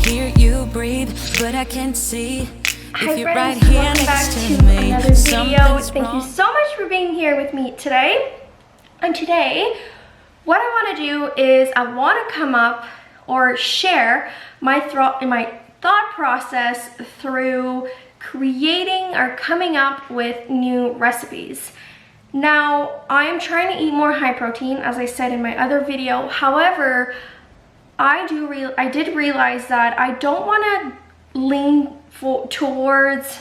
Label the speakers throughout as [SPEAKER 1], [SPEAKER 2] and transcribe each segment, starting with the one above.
[SPEAKER 1] hear you breathe, but I can't see.
[SPEAKER 2] Hi friends, welcome back to another video. Thank you so much for being here with me today. And today, what I want to do is I want to come up or share my thought process through creating or coming up with new recipes. Now, I'm trying to eat more high protein, as I said in my other video. However, I did realize that I don't want to lean towards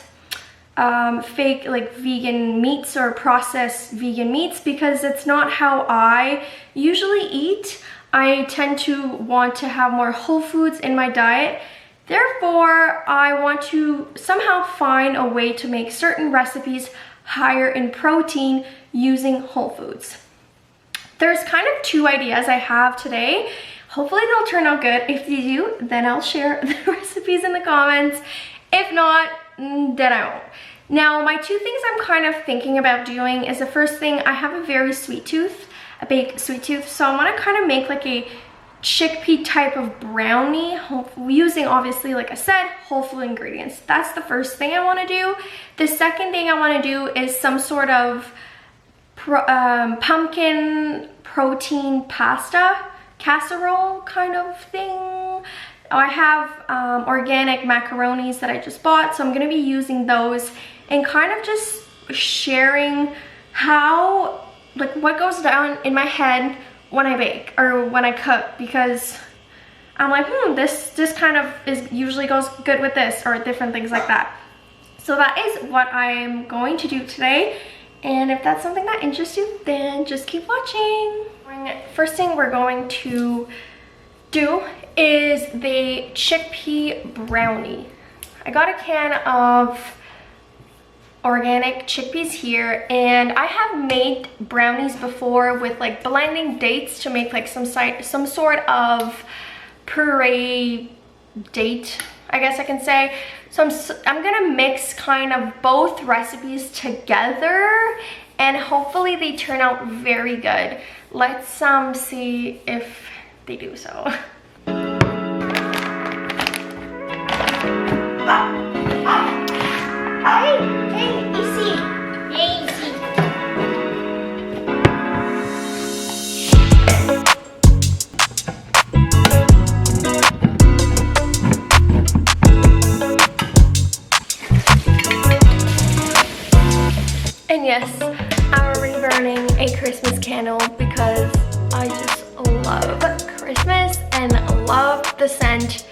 [SPEAKER 2] fake like vegan meats or processed vegan meats, because it's not how I usually eat. I tend to want to have more whole foods in my diet. Therefore, I want to somehow find a way to make certain recipes higher in protein using whole foods. There's kind of two ideas I have today. Hopefully they'll turn out good. If they do, then I'll share the recipes in the comments. If not, then I won't. Now, my two things I'm kind of thinking about doing is, the first thing, I have a very sweet tooth, a big sweet tooth, so I want to kind of make like a chickpea type of brownie using, obviously, like I said, whole food ingredients. That's the first thing I want to do. The second thing I want to do is some sort of pumpkin protein pasta casserole kind of thing. I have organic macaronis that I just bought, so I'm going to be using those and kind of just sharing how, like, what goes down in my head when I bake or when I cook, because I'm like, this kind of usually goes good with this, or different things like that. So that is what I'm going to do today, and if that's something that interests you, then just keep watching. First thing we're going to do is the chickpea brownie. I got a can of organic chickpeas here, and I have made brownies before with like blending dates to make like some sort of puree date, I guess I can say. So I'm gonna mix kind of both recipes together, and hopefully they turn out very good. Let's see if they do so. Hey, easy. Easy. And yes, I'm already burning a Christmas candle because I just love Christmas and love the scent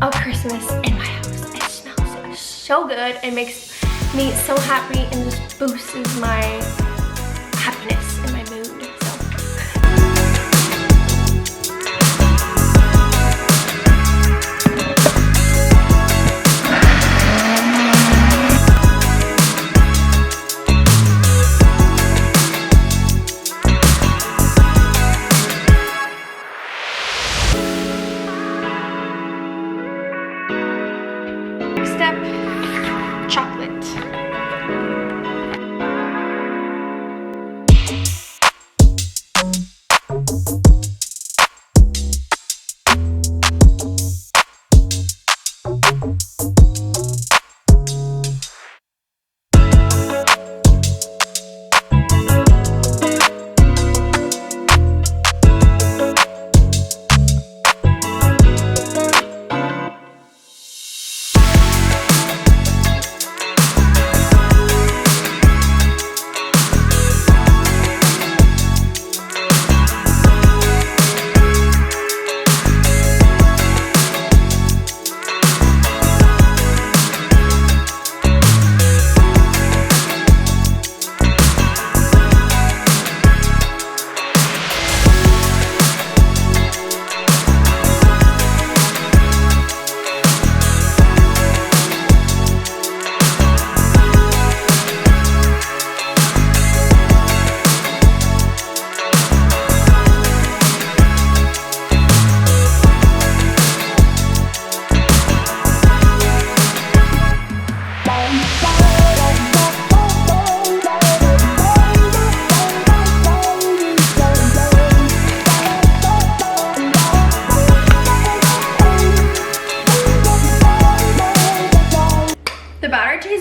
[SPEAKER 2] of Christmas in my house. It smells so good. It makes me so happy and just boosts my happiness and my mood. Chocolate.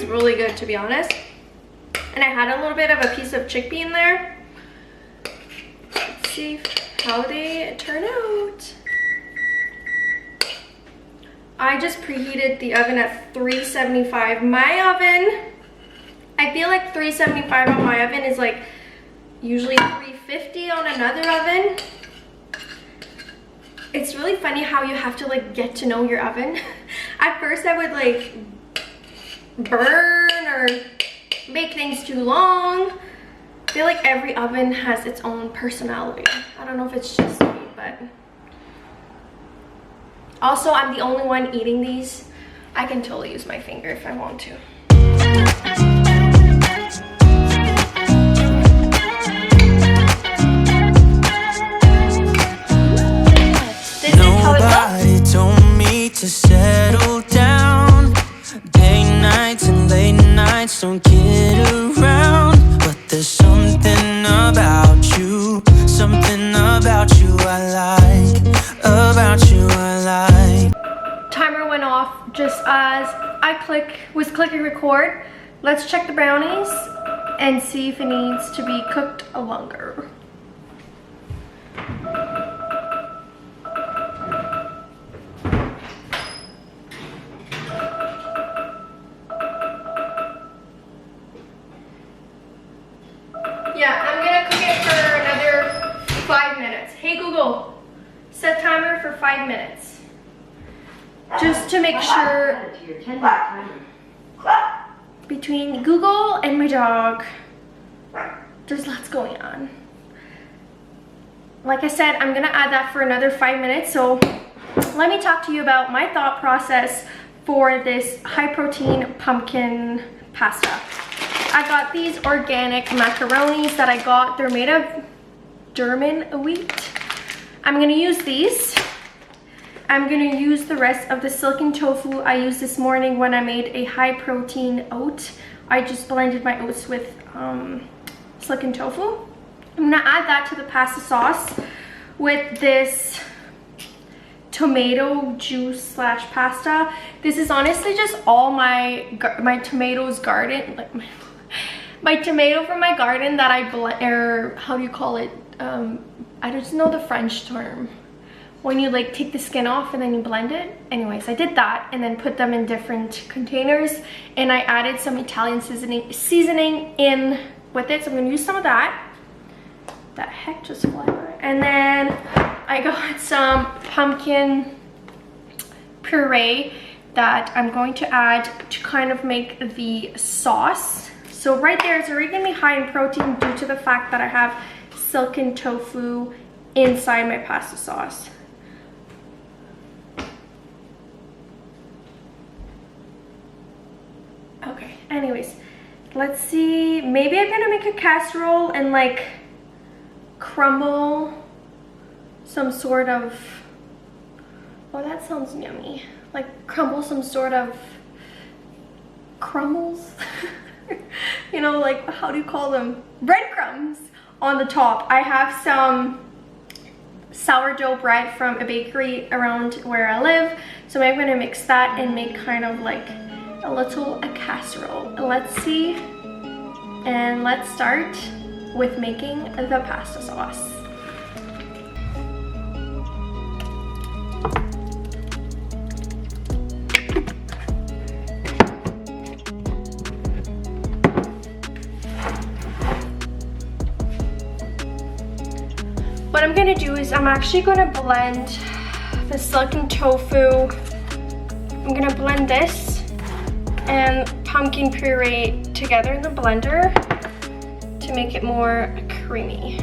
[SPEAKER 2] really good, to be honest. And I had a little bit of a piece of chickpea in there. Let's see how they turn out. I just preheated the oven at 375. My oven, I feel like 375 on my oven is like usually 350 on another oven. It's really funny how you have to like get to know your oven. At first I would like burn or make things too long. I feel like every oven has its own personality. I don't know if it's just me, but also I'm the only one eating these. I can totally use my finger if I want to.
[SPEAKER 3] Nobody told me to settle down. Day nights and late nights don't get around. But there's something about you I like. About you I like.
[SPEAKER 2] Timer went off just as I was clicking record. Let's check the brownies and see if it needs to be cooked longer. Yeah, I'm gonna cook it for another 5 minutes. Hey Google, set timer for 5 minutes. Just to make sure. Between Google and my dog, there's lots going on. Like I said, I'm gonna add that for another 5 minutes. So let me talk to you about my thought process for this high protein pumpkin pasta. I got these organic macaronis that I got. They're made of German wheat. I'm gonna use these. I'm gonna use the rest of the silken tofu I used this morning when I made a high protein oat. I just blended my oats with silken tofu. I'm gonna add that to the pasta sauce with this tomato juice slash pasta. This is honestly just all my tomatoes garden, like my tomato from my garden that I blend, or how do you call it? I don't know the French term. When you like take the skin off and then you blend it. Anyways, I did that and then put them in different containers, and I added some Italian seasoning in with it. So I'm gonna use some of that. That heck just flew by. And then I got some pumpkin puree that I'm going to add to kind of make the sauce. So right there, it's already gonna be high in protein due to the fact that I have silken tofu inside my pasta sauce. Okay, anyways, let's see. Maybe I'm gonna make a casserole and like crumble some sort of, oh, that sounds yummy. Like crumble some sort of crumbles. You know, like, how do you call them? Breadcrumbs on the top. I have some sourdough bread from a bakery around where I live. So I'm gonna mix that and make kind of like a casserole. Let's see. And let's start with making the pasta sauce. What I'm gonna do is I'm actually gonna blend the silken tofu. I'm gonna blend this and pumpkin puree together in the blender to make it more creamy.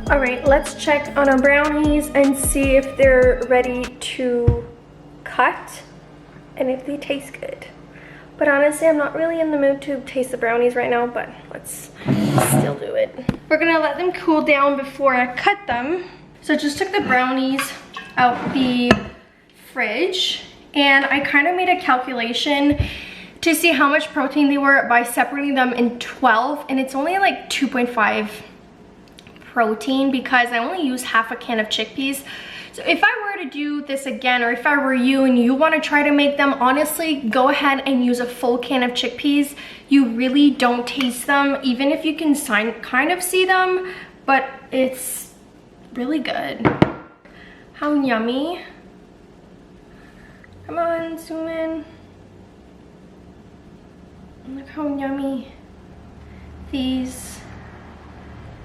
[SPEAKER 2] All right, let's check on our brownies and see if they're ready to cut and if they taste good. But honestly, I'm not really in the mood to taste the brownies right now, but let's still do it. We're gonna let them cool down before I cut them. So I just took the brownies out the fridge and I kind of made a calculation to see how much protein they were by separating them in 12, and it's only like 2.5 protein because I only use half a can of chickpeas. So if I were to do this again, or if I were you and you want to try to make them, honestly, go ahead and use a full can of chickpeas. You really don't taste them, even if you can kind of see them, but it's really good. How yummy. Come on, zoom in. Look how yummy these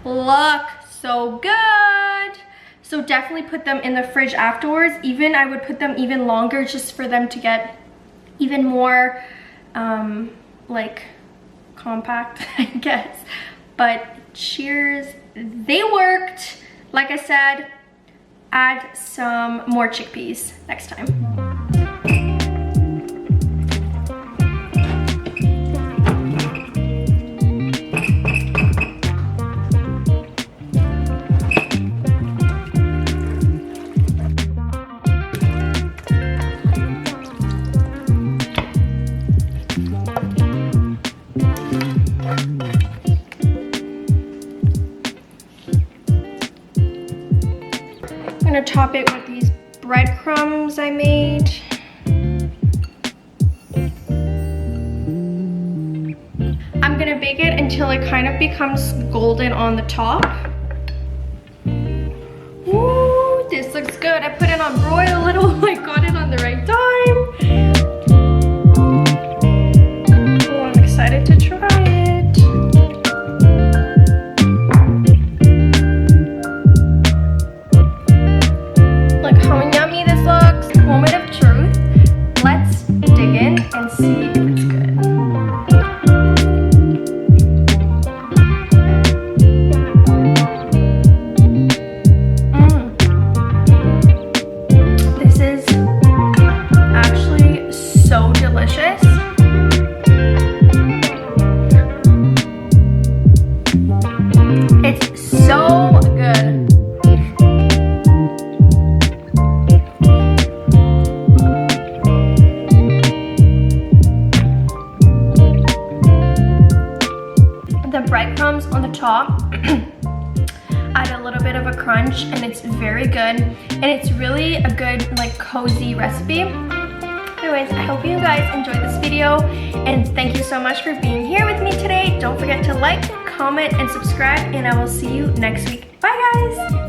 [SPEAKER 2] look. So good. So definitely put them in the fridge afterwards. Even I would put them even longer just for them to get even more like compact, I guess. But cheers, they worked. Like I said, add some more chickpeas next time. I'm gonna top it with these breadcrumbs I made. I'm gonna bake it until it kind of becomes golden on the top. Ooh, this looks good. I put it on broil a little. I got it on the right time. Oh, I'm excited to try it. See if it's good. This is actually so delicious. It's so good. The breadcrumbs on the top add a little bit of a crunch, and it's very good, and it's really a good like cozy recipe. Anyways, I hope you guys enjoyed this video, and thank you so much for being here with me today. Don't forget to like, comment, and subscribe, and I will see you next week. Bye guys!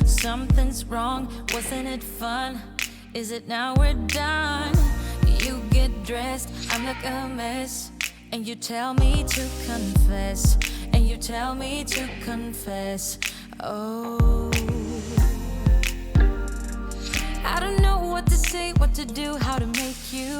[SPEAKER 1] Something's wrong, wasn't it fun? Is it now we're done? You get dressed, I look a mess, and you tell me to confess, and you tell me to confess. Oh, I don't know what to say, what to do, how to make you